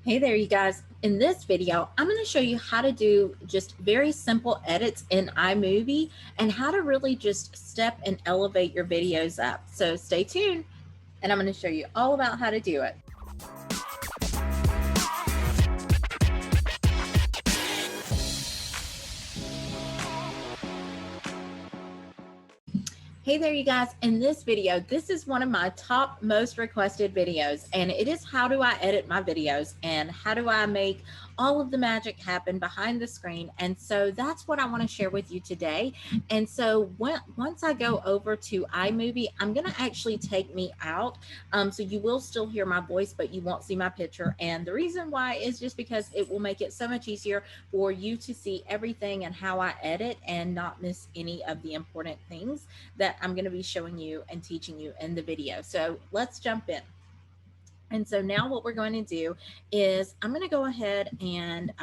Hey there, you guys. In this video, I'm going to show you how to do just very simple edits in iMovie and how to really just step and elevate your videos up. So stay tuned and I'm going to show you all about how to do it. Hey there, you guys. In this video, this is one of my top most requested videos, and it is how do I edit my videos and how do I make all of the magic happen behind the screen. And so that's what I want to share with you today. And so once I go over to iMovie, I'm going to actually take me out. So you will still hear my voice, but you won't see my picture. And the reason why is just because it will make it so much easier for you to see everything and how I edit and not miss any of the important things that I'm going to be showing you and teaching you in the video. So let's jump in. And so now what we're going to do is I'm going to go ahead and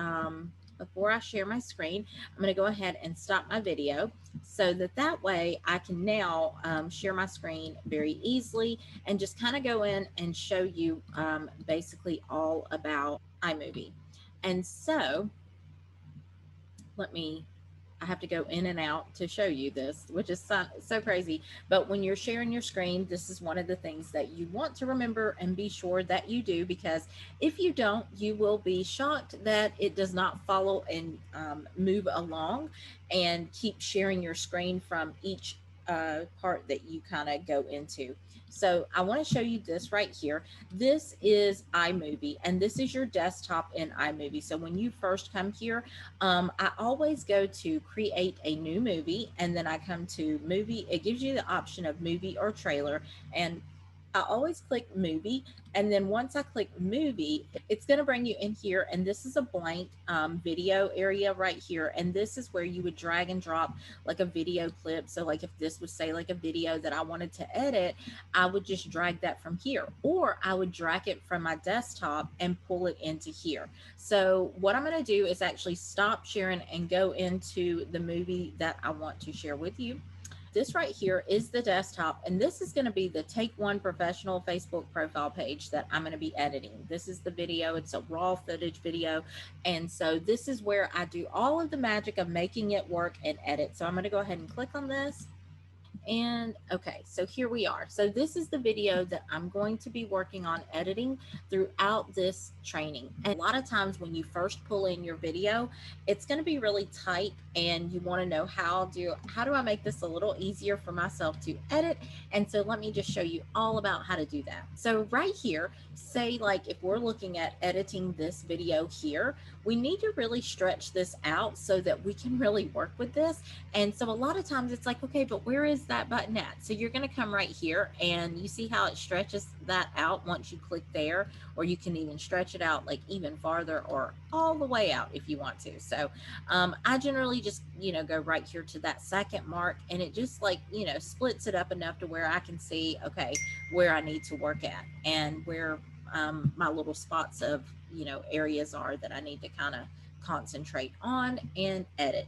before I share my screen, I'm going to go ahead and stop my video so that way I can now share my screen very easily and just kind of go in and show you basically all about iMovie. And so I have to go in and out to show you this, which is so crazy. But when you're sharing your screen, this is one of the things that you want to remember and be sure that you do, because if you don't, you will be shocked that it does not follow and move along and keep sharing your screen from each part that you kind of go into. So I want to show you this right here. This is iMovie, and this is your desktop in iMovie. So when you first come here, I always go to create a new movie, and then I come to movie. It gives you the option of movie or trailer, and I always click movie. And then once I click movie, it's going to bring you in here. And this is a blank video area right here. And this is where you would drag and drop like a video clip. So like if this was say like a video that I wanted to edit, I would just drag that from here, or I would drag it from my desktop and pull it into here. So what I'm going to do is actually stop sharing and go into the movie that I want to share with you. This right here is the desktop, and this is going to be the Take One Professional Facebook profile page that I'm going to be editing. This is the video. It's a raw footage video, and so this is where I do all of the magic of making it work and edit. So I'm going to go ahead and click on this. And okay, so here we are. So this is the video that I'm going to be working on editing throughout this training. And a lot of times when you first pull in your video, it's going to be really tight and you want to know how do I make this a little easier for myself to edit. And so let me just show you all about how to do that. So right here, say like if we're looking at editing this video here, we need to really stretch this out so that we can really work with this. And so a lot of times it's like, okay, but where is that button at? So you're going to come right here, and you see how it stretches that out once you click there, or you can even stretch it out like even farther or all the way out if you want to. So I generally just, go right here to that second mark, and it just like, splits it up enough to where I can see, okay, where I need to work at and where my little spots of, areas are that I need to kind of concentrate on and edit.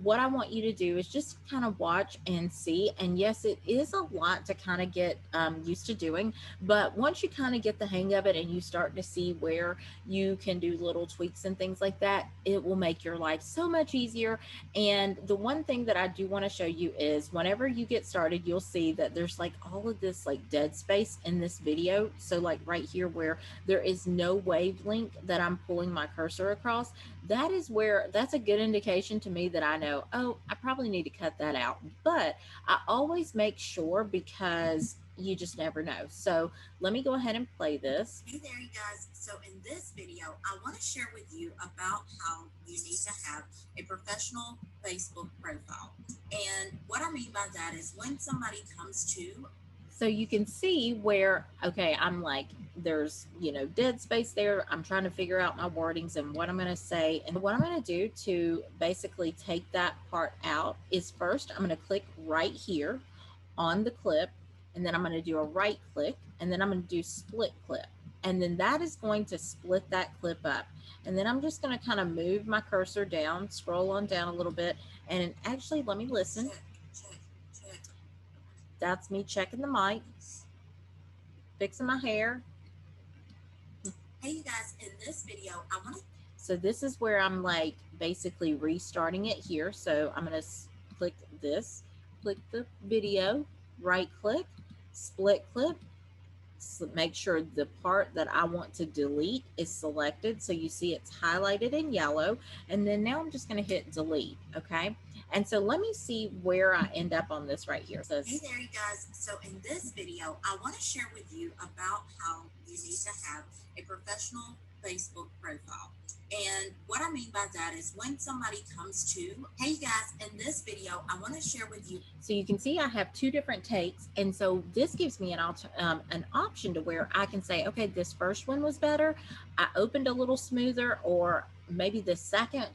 What I want you to do is just kind of watch and see. And yes, it is a lot to kind of get used to doing, but once you kind of get the hang of it and you start to see where you can do little tweaks and things like that, it will make your life so much easier. And the one thing that I do want to show you is whenever you get started, you'll see that there's like all of this like dead space in this video. So like right here where there is no wavelength that I'm pulling my cursor across, that's a good indication to me that I know, oh, I probably need to cut that out. But I always make sure, because you just never know. So let me go ahead and play this. Hey there, you guys. So in this video, I want to share with you about how you need to have a professional Facebook profile. And what I mean by that is when somebody comes to, so you can see where, okay, I'm like, there's, dead space there. I'm trying to figure out my wordings and what I'm going to say. And what I'm going to do to basically take that part out is first, I'm going to click right here on the clip, and then I'm going to do a right click, and then I'm going to do split clip. And then that is going to split that clip up. And then I'm just going to kind of move my cursor down, scroll on down a little bit. And actually, let me listen. check. That's me checking the mic, fixing my hair. Hey you guys, in this video, I want to. So this is where I'm like basically restarting it here. So I'm going to click this, click the video, right click, split clip, make sure the part that I want to delete is selected. So you see it's highlighted in yellow. And then now I'm just going to hit delete. Okay. And so let me see where I end up on this right here. So, hey there, you guys. So in this video, I want to share with you about how you need to have a professional Facebook profile. And what I mean by that is when somebody comes to, hey you guys, in this video, I want to share with you. So you can see I have two different takes. And so this gives me an option to where I can say, okay, this first one was better. I opened a little smoother, or maybe the second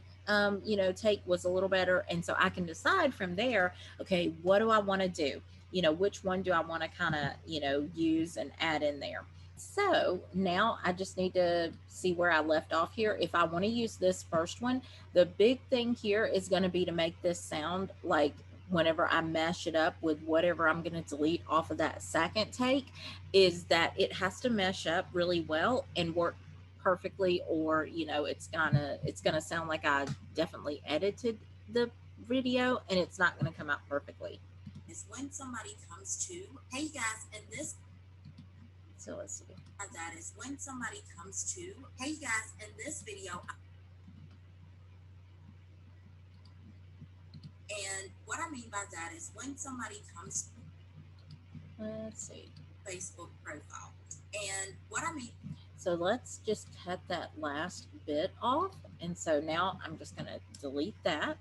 take was a little better. And so I can decide from there, okay, what do I want to do? Which one do I want to kind of, use and add in there? So now I just need to see where I left off here. If I want to use this first one, the big thing here is going to be to make this sound like whenever I mash it up with whatever I'm going to delete off of that second take, is that it has to mesh up really well and work perfectly, or it's gonna sound like I definitely edited the video and it's not going to come out perfectly. Is when somebody comes to, hey guys, in this. So let's see. That is when somebody comes to, hey guys, in this video. And what I mean by that is when somebody comes. Let's see. Facebook profile. And what I mean. So let's just cut that last bit off. And so now I'm just going to delete that.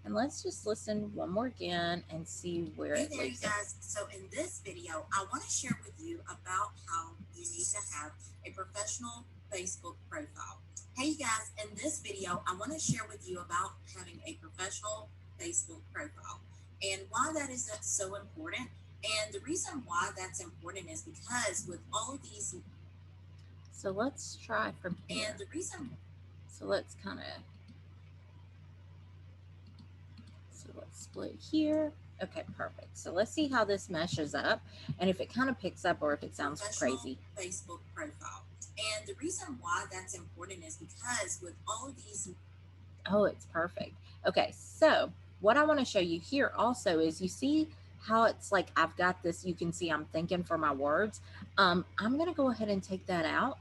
And let's just listen one more again and see where hey it there, you leads guys. So in this video, I want to share with you about how you need to have a professional Facebook profile. Hey you guys, in this video, I want to share with you about having a professional Facebook profile and why that is so important. And the reason why that's important is because with all of these. So let's try from here. And the reason. So let's kind of. So let's split here. Okay, perfect. So let's see how this meshes up and if it kind of picks up or if it sounds crazy. Facebook profile. And the reason why that's important is because with all of these. Oh, it's perfect. Okay, so what I want to show you here also is you see how it's like I've got this, you can see I'm thinking for my words. I'm going to go ahead and take that out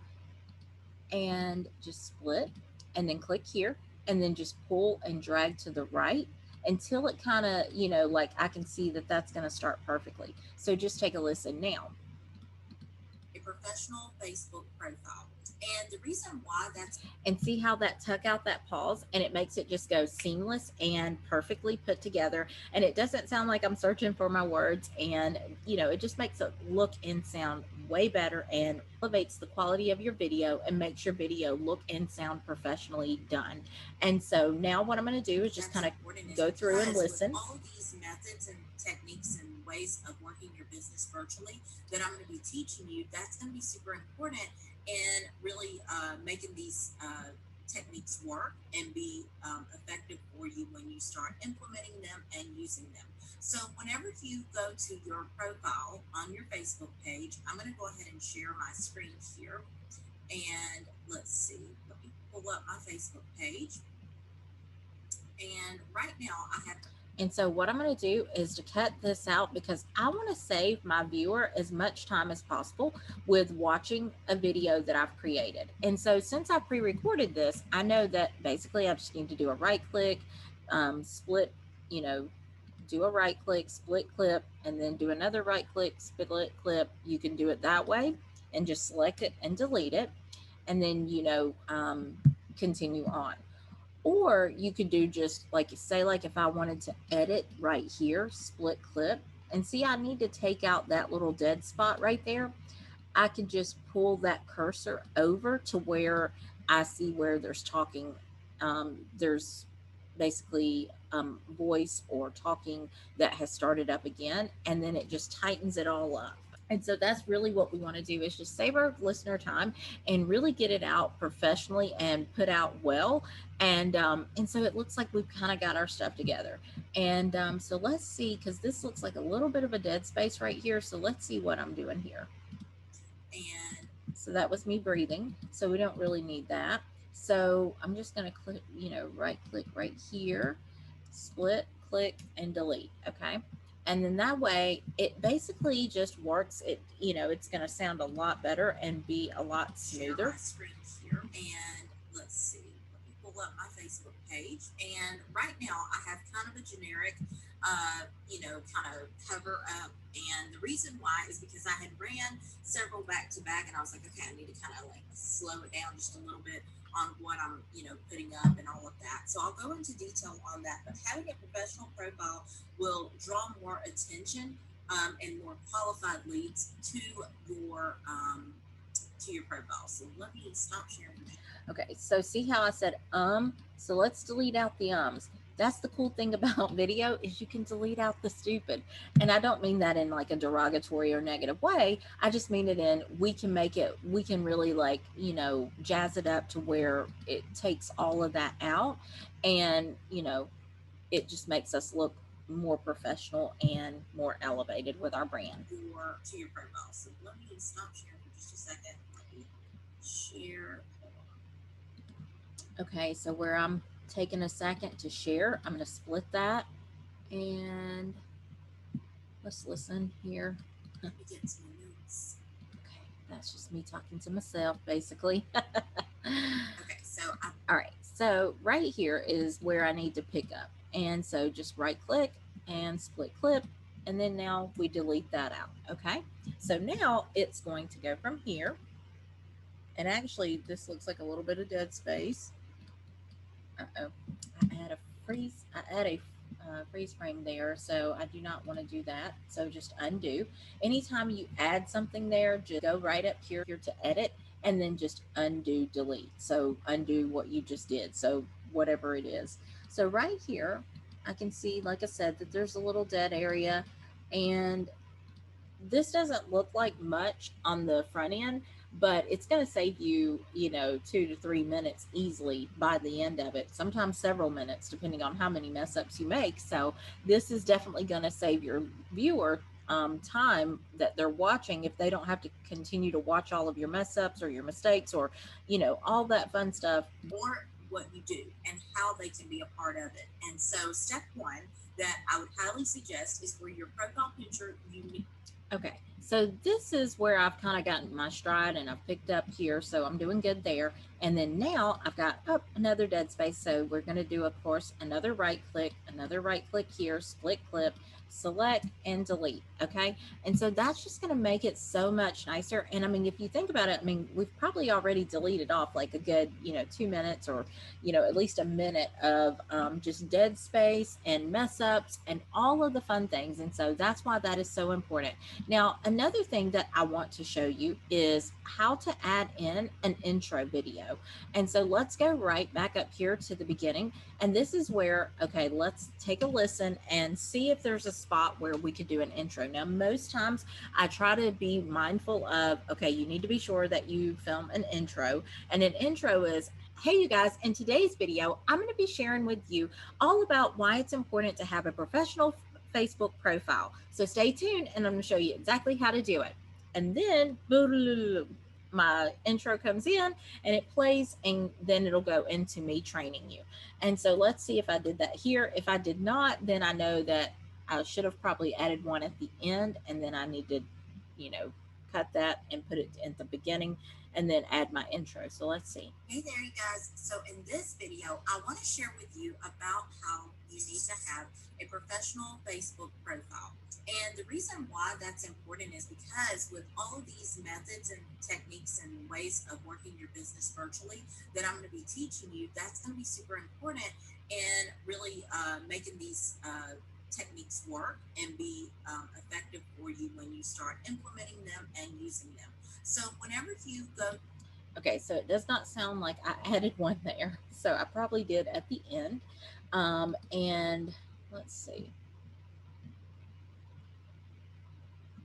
and just split and then click here and then just pull and drag to the right until it kind of, like I can see that that's going to start perfectly. So just take a listen now. A professional Facebook profile. And the reason why that's. And see how that tuck out that pause and it makes it just go seamless and perfectly put together. And it doesn't sound like I'm searching for my words. And, it just makes it look and sound way better and elevates the quality of your video and makes your video look and sound professionally done. And so now what I'm going to do is just kind of go through and listen. All these methods and techniques and ways of working your business virtually that I'm going to be teaching you, that's going to be super important in really making these techniques work and be effective for you when you start implementing them and using them. So whenever you go to your profile on your Facebook page, I'm going to go ahead and share my screen here. And let's see, let me pull up my Facebook page. And right now I have. And so what I'm going to do is to cut this out because I want to save my viewer as much time as possible with watching a video that I've created. And so since I pre-recorded this, I know that basically I just need to do a right click, split, do a right click, split clip, and then do another right click, split clip. You can do it that way and just select it and delete it. And then, continue on. Or you could do just like, say, like if I wanted to edit right here, split clip, and see, I need to take out that little dead spot right there. I could just pull that cursor over to where I see where there's talking. There's basically voice or talking that has started up again, and then it just tightens it all up. And so that's really what we want to do, is just save our listener time and really get it out professionally and put out well. And so it looks like we've kind of got our stuff together. And so let's see, because this looks like a little bit of a dead space right here. So let's see what I'm doing here. And So that was me breathing. So we don't really need that. So I'm just going to click, right click right here, split, click, and delete. Okay. And then that way it basically just works. It's going to sound a lot better and be a lot Share smoother. my screen here, and let's see. Let me pull up my Facebook page. And right now, I have kind of a generic, kind of cover up. And the reason why is because I had ran several back to back, and I was like, okay, I need to kind of like slow it down just a little bit on what I'm, putting up and all of that. So I'll go into detail on that. But having a professional profile will draw more attention and more qualified leads to your profile. So let me stop sharing. Okay, so see how I said so let's delete out the ums. That's the cool thing about video is you can delete out the stupid. And I don't mean that in like a derogatory or negative way. I just mean it in we can really like, jazz it up to where it takes all of that out, and, it just makes us look more professional and more elevated with our brand. To your profile. So let me stop sharing for just a second. Let me share. Okay, so where I'm taking a second to share, I'm going to split that, and let's listen here. Let me get to my notes. Okay, that's just me talking to myself, basically. Okay, so All right, so right here is where I need to pick up. And so just right click and split clip, and then now we delete that out. Okay, so now it's going to go from here. And actually, this looks like a little bit of dead space. Uh-oh, I had a freeze frame there, so I do not want to do that. So just undo. Anytime you add something there, just go right up here to edit, and then just undo delete. So undo what you just did. So whatever it is. So right here, I can see, like I said, that there's a little dead area, and this doesn't look like much on the front end, but it's going to save you, 2 to 3 minutes easily by the end of it, sometimes several minutes, depending on how many mess ups you make. So, this is definitely going to save your viewer time that they're watching if they don't have to continue to watch all of your mess ups or your mistakes or, all that fun stuff. or what you do and how they can be a part of it. And so, step one that I would highly suggest is for your profile picture, you need. Okay, so this is where I've kind of gotten my stride and I've picked up here, so I'm doing good there. And then now I've got another dead space, so we're going to do, of course, another right click here, split clip, select, and delete. Okay, and so that's just going to make it so much nicer. And I mean, if you think about it, I mean, we've probably already deleted off like a good, 2 minutes or, at least a minute of just dead space and mess ups and all of the fun things. And so that's why that is so important. Now, another thing that I want to show you is how to add in an intro video. And so let's go right back up here to the beginning. And this is where, okay, let's take a listen and see if there's a spot where we could do an intro. Now, most times I try to be mindful of, okay, you need to be sure that you film an intro. And an intro is, hey, you guys, in today's video, I'm going to be sharing with you all about why it's important to have a professional Facebook profile. So stay tuned and I'm going to show you exactly how to do it. And then my intro comes in and it plays, and then it'll go into me training you. And so let's see if I did that here. If I did not, then I know that I should have probably added one at the end, and then I need to, cut that and put it at the beginning and then add my intro. So let's see. Hey there, you guys. So in this video, I want to share with you about how you need to have a professional Facebook profile. And the reason why that's important is because with all of these methods and techniques and ways of working your business virtually that I'm going to be teaching you, that's going to be super important in really making these techniques work and be effective for you when you start implementing them and using them. So whenever you go. Okay, so it does not sound like I added one there. So I probably did at the end. And let's see.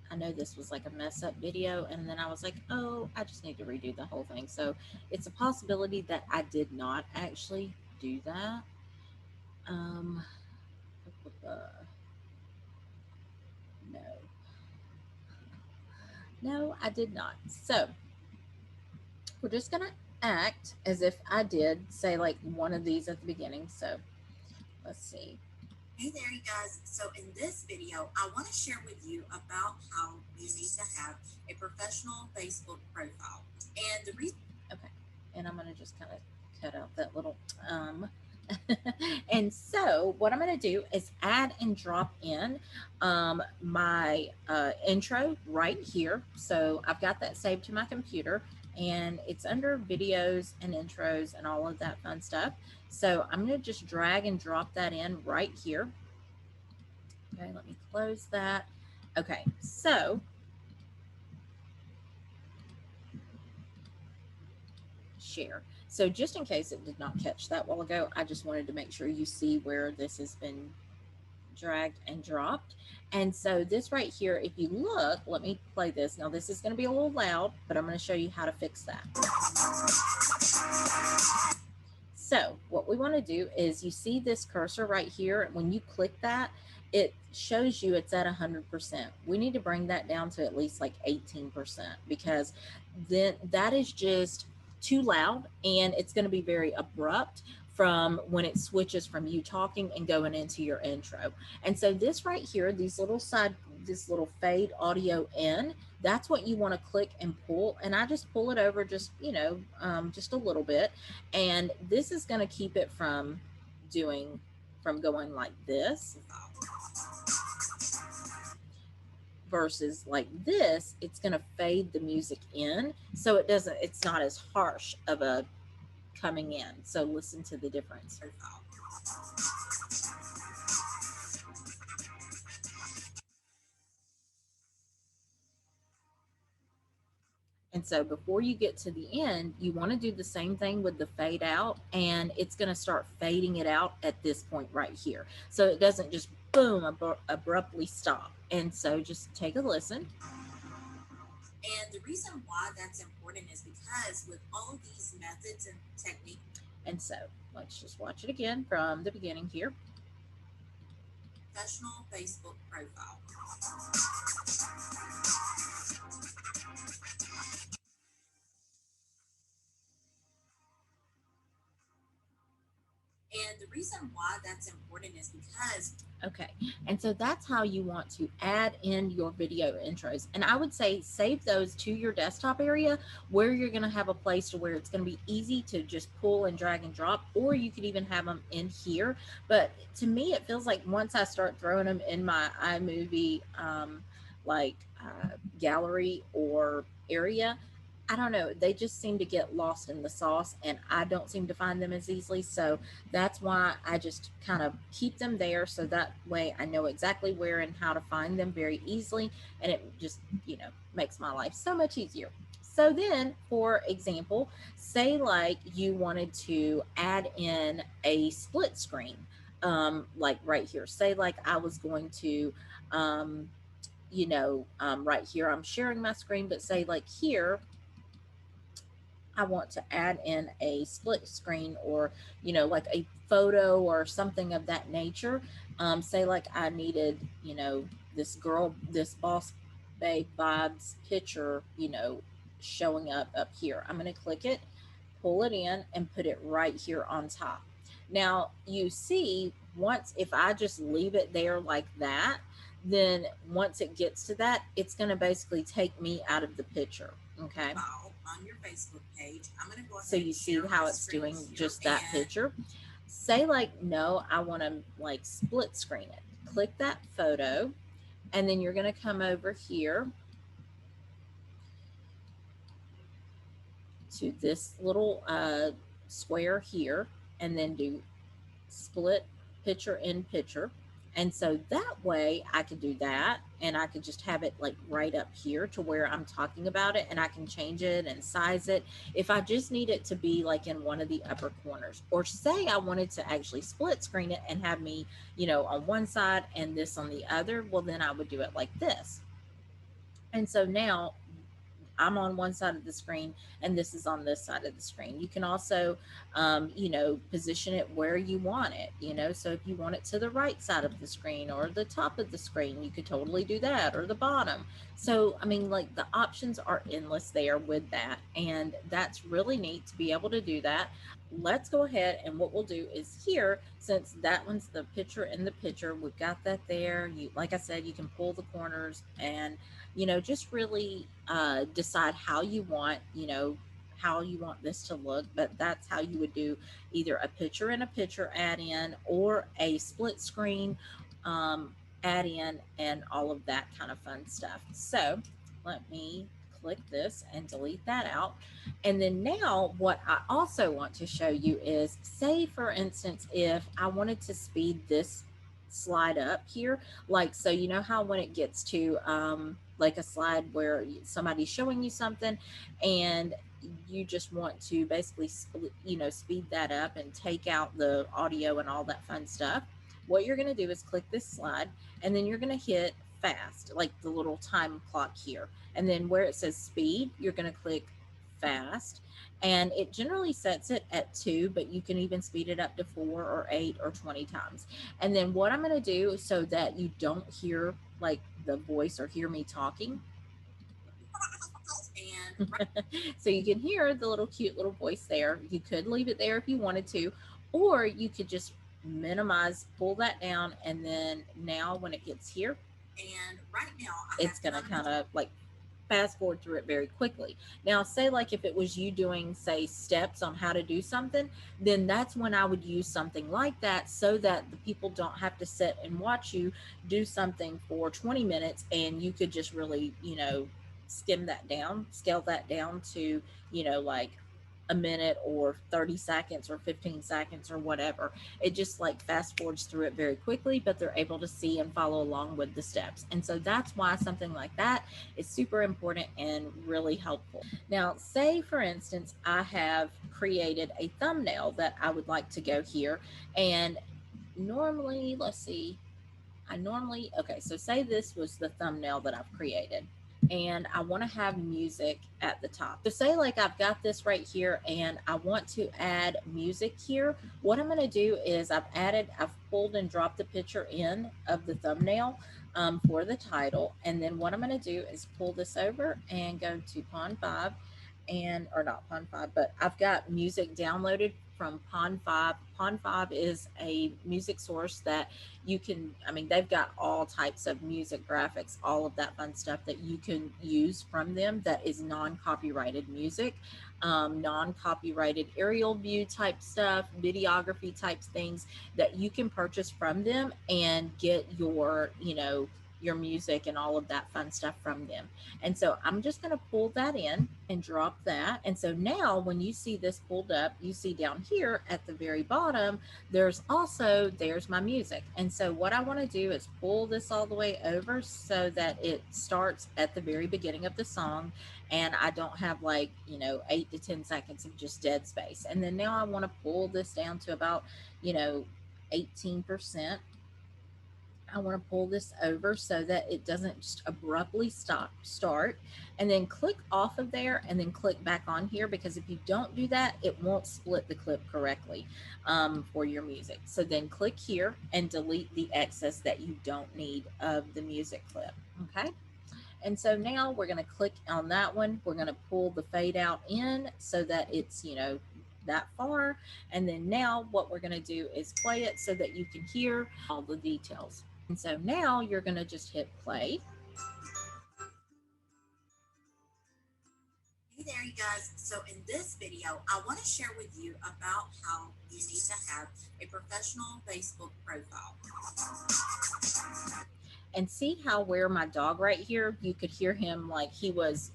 I know this was like a mess up video, and then I was like, oh, I just need to redo the whole thing. So it's a possibility that I did not actually do that. Um, no. No, I did not. So We're just going to act as if I did say like one of these at the beginning. So let's see. Hey there, you guys. So in this video, I want to share with you about how you need to have a professional Facebook profile. And the reason Okay. And I'm going to just kind of cut out that little and so what I'm going to do is add and drop in my intro right here. So I've got that saved to my computer, and it's under videos and intros and all of that fun stuff. So I'm going to just drag and drop that in right here. Okay, let me close that. Okay, so share. So just in case it did not catch that while ago, I just wanted to make sure you see where this has been dragged and dropped. And so this right here, if you look, let me play this. Now this is going to be a little loud, but I'm going to show you how to fix that. So what we want to do is, you see this cursor right here. When you click that, it shows you it's at 100%. We need to bring that down to at least like 18%, because then that is just too loud, and it's going to be very abrupt from when it switches from you talking and going into your intro. And so this right here, this little fade audio in, that's what you want to click and pull. And I just pull it over just, just a little bit. And this is going to keep it from going like this, versus like this. It's going to fade the music in, so it's not as harsh of a coming in. So listen to the difference. And so before you get to the end, you want to do the same thing with the fade out, and it's going to start fading it out at this point right here. So it doesn't just boom, abruptly stop. And so just take a listen. And the reason why that's important is because with all these methods and techniques. And so let's just watch it again from the beginning here. Professional Facebook profile. And the reason why that's important is because. Okay, and so that's how you want to add in your video intros. And I would say save those to your desktop area, where you're going to have a place to where it's going to be easy to just pull and drag and drop, or you could even have them in here. But to me, it feels like once I start throwing them in my iMovie gallery or area, I don't know, they just seem to get lost in the sauce, and I don't seem to find them as easily. So that's why I just kind of keep them there, so that way I know exactly where and how to find them very easily, and it just, makes my life so much easier. So then, for example, say like you wanted to add in a split screen, like right here. Say like I was going to, right here, I'm sharing my screen, but say like here, I want to add in a split screen, or, like a photo or something of that nature. Say like I needed, this boss babe vibes picture, showing up here. I'm going to click it, pull it in, and put it right here on top. Now you see, if I just leave it there like that, then once it gets to that, it's going to basically take me out of the picture. Okay. On your Facebook page, I'm going to go ahead. So you see how it's doing just that picture. Say like, no, I want to like split screen it. Click that photo, and then you're going to come over here to this little square here, and then do split picture in picture. And so that way I could do that, and I could just have it like right up here to where I'm talking about it, and I can change it and size it if I just need it to be like in one of the upper corners. Or say I wanted to actually split screen it and have me, on one side and this on the other, well then I would do it like this. And so now I'm on one side of the screen and this is on this side of the screen. You can also, position it where you want it, so if you want it to the right side of the screen or the top of the screen, you could totally do that, or the bottom. So, I mean, like, the options are endless there with that. And that's really neat to be able to do that. Let's go ahead, and what we'll do is here, since that one's the picture in the picture, we've got that there. You, like I said, you can pull the corners and, just really decide how you want, how you want this to look. But that's how you would do either a picture in a picture add in, or a split screen add in, and all of that kind of fun stuff. So let me click this and delete that out. And then now what I also want to show you is, say for instance, if I wanted to speed this slide up here, like, so you know how when it gets to like a slide where somebody's showing you something and you just want to basically speed that up and take out the audio and all that fun stuff, what you're going to do is click this slide, and then you're going to hit fast, like the little time clock here. And then where it says speed, you're going to click fast. And it generally sets it at 2, but you can even speed it up to 4 or 8 or 20 times. And then what I'm going to do, so that you don't hear like the voice or hear me talking, And so you can hear the little cute little voice there. You could leave it there if you wanted to, or you could just minimize, pull that down, and then now when it gets here, right now, it's going to kind of like fast forward through it very quickly. Now, say like if it was you doing, say, steps on how to do something, then that's when I would use something like that, so that the people don't have to sit and watch you do something for 20 minutes, and you could just really, skim that down, scale that down to, like a minute or 30 seconds or 15 seconds or whatever. It just like fast forwards through it very quickly, but they're able to see and follow along with the steps. And so that's why something like that is super important and really helpful. Now, say for instance, I have created a thumbnail that I would like to go here. And normally, let's see, okay, so say this was the thumbnail that I've created, and I want to have music at the top. So say like I've got this right here and I want to add music here. What I'm going to do is I've pulled and dropped the picture in of the thumbnail for the title. And then what I'm going to do is pull this over and go to Pond 5, and, or not Pond 5, but I've got music downloaded from Pond 5. Pond 5 is a music source that you can, I mean, they've got all types of music, graphics, all of that fun stuff that you can use from them that is non-copyrighted music, non-copyrighted aerial view type stuff, videography types things that you can purchase from them and get your, your music and all of that fun stuff from them. And so I'm just going to pull that in and drop that. And so now when you see this pulled up, you see down here at the very bottom, there's my music. And so what I want to do is pull this all the way over so that it starts at the very beginning of the song, and I don't have like, 8 to 10 seconds of just dead space. And then now I want to pull this down to about, 18%. I want to pull this over so that it doesn't just abruptly start, and then click off of there and then click back on here, because if you don't do that, it won't split the clip correctly for your music. So then click here and delete the excess that you don't need of the music clip. Okay. And so now we're going to click on that one. We're going to pull the fade out in so that it's, that far. And then now what we're going to do is play it so that you can hear all the details. And so now you're going to just hit play. hey there, you guys. So in this video, I want to share with you about how you need to have a professional Facebook profile. And see how where my dog right here, you could hear him like he was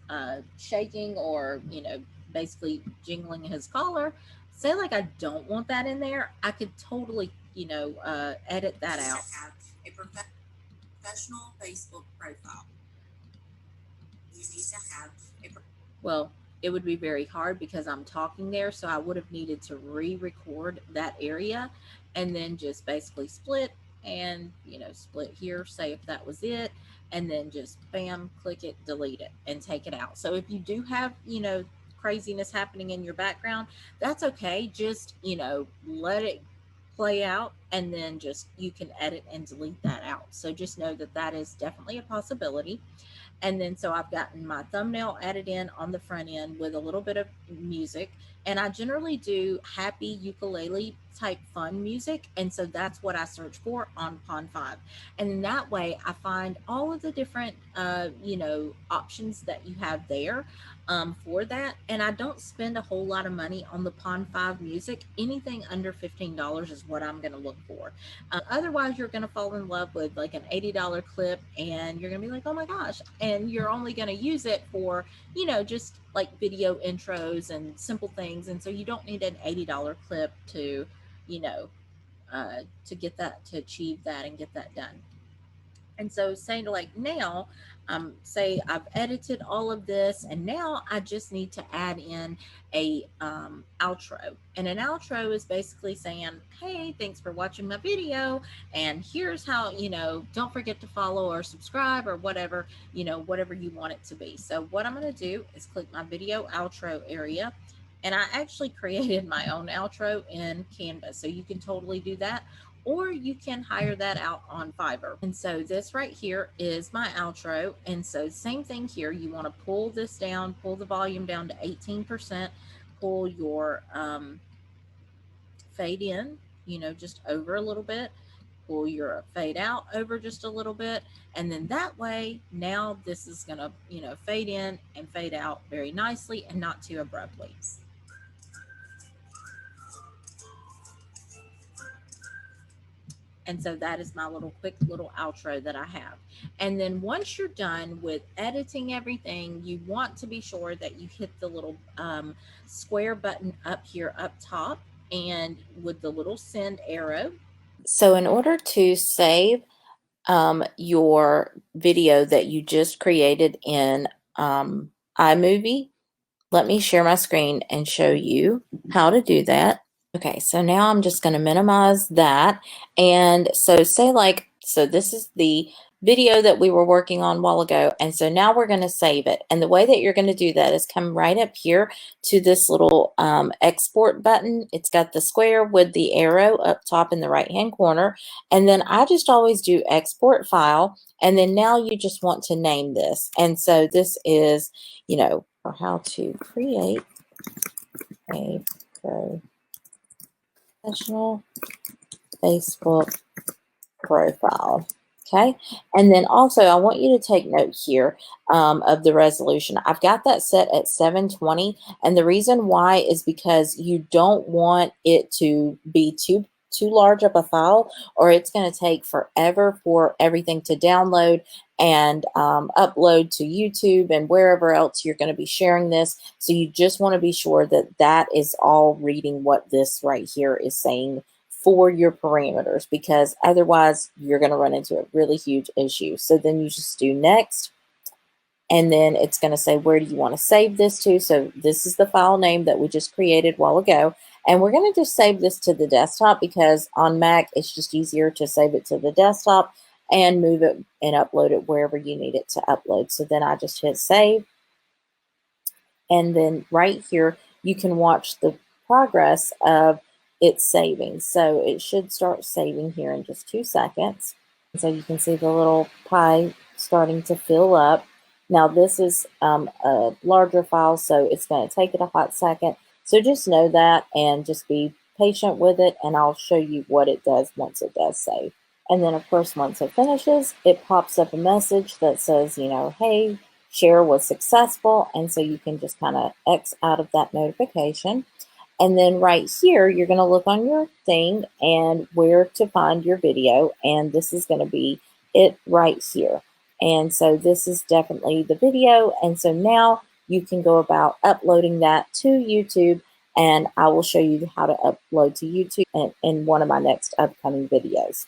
shaking or, basically jingling his collar. Say like I don't want that in there, I could totally, edit that out. Have a professional Facebook profile. You need to have a well, it would be very hard because I'm talking there, so I would have needed to re-record that area and then just basically split and, split here, say if that was it, and then just bam, click it, delete it, and take it out. So if you do have, craziness happening in your background, that's okay. Just, let it play out, and then just you can edit and delete that out. So just know that that is definitely a possibility. And then so I've gotten my thumbnail added in on the front end with a little bit of music. And I generally do happy ukulele type fun music. And so that's what I search for on Pond 5. And in that way, I find all of the different, options that you have there for that. And I don't spend a whole lot of money on the Pond 5 music. Anything under $15 is what I'm going to look for. Otherwise, you're going to fall in love with like an $80 clip, and you're going to be like, oh my gosh. And you're only going to use it for, just like video intros and simple things. And so you don't need an $80 clip to, you know, to get that, to achieve that and get that done. And so saying like now, say I've edited all of this, and now I just need to add in a outro. And an outro is basically saying, hey, thanks for watching my video, and here's how, don't forget to follow or subscribe or whatever, whatever you want it to be. So what I'm going to do is click my video outro area. And I actually created my own outro in Canva. So you can totally do that, or you can hire that out on Fiverr. And so this right here is my outro. And so same thing here, you want to pull this down, pull the volume down to 18%, pull your fade in, just over a little bit, pull your fade out over just a little bit. And then that way, now this is going to, fade in and fade out very nicely and not too abruptly. And so that is my little quick little outro that I have. And then once you're done with editing everything, you want to be sure that you hit the little square button up here up top, and with the little send arrow. So in order to save your video that you just created in iMovie, let me share my screen and show you how to do that. Okay, so now I'm just going to minimize that. And so say like, so this is the video that we were working on a while ago. And so now we're going to save it. And the way that you're going to do that is come right up here to this little export button. It's got the square with the arrow up top in the right-hand corner. And then I just always do export file. And then now you just want to name this. And so this is, for how to create a professional Facebook profile. Okay, and then also I want you to take note here of the resolution. I've got that set at 720, and the reason why is because you don't want it to be too large of a file, or it's going to take forever for everything to download and upload to YouTube and wherever else you're going to be sharing this. So you just want to be sure that that is all reading what this right here is saying for your parameters, because otherwise you're going to run into a really huge issue. So then you just do next, and then it's going to say, where do you want to save this to? So this is the file name that we just created a while ago. And we're going to just save this to the desktop, because on Mac, it's just easier to save it to the desktop and move it and upload it wherever you need it to upload. So then I just hit save. And then right here, you can watch the progress of it's saving. So it should start saving here in just 2 seconds. So you can see the little pie starting to fill up. Now this is a larger file, so it's going to take it a hot second. So just know that and just be patient with it, and I'll show you what it does once it does save. And then of course, once it finishes, it pops up a message that says, hey, share was successful. And so you can just kind of X out of that notification. And then right here, you're going to look on your thing and where to find your video. And this is going to be it right here. And so this is definitely the video. And so now you can go about uploading that to YouTube. And I will show you how to upload to YouTube in one of my next upcoming videos.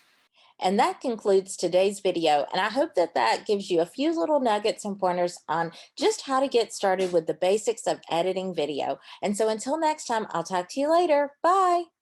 And that concludes today's video. And I hope that that gives you a few little nuggets and pointers on just how to get started with the basics of editing video. And so until next time, I'll talk to you later. Bye.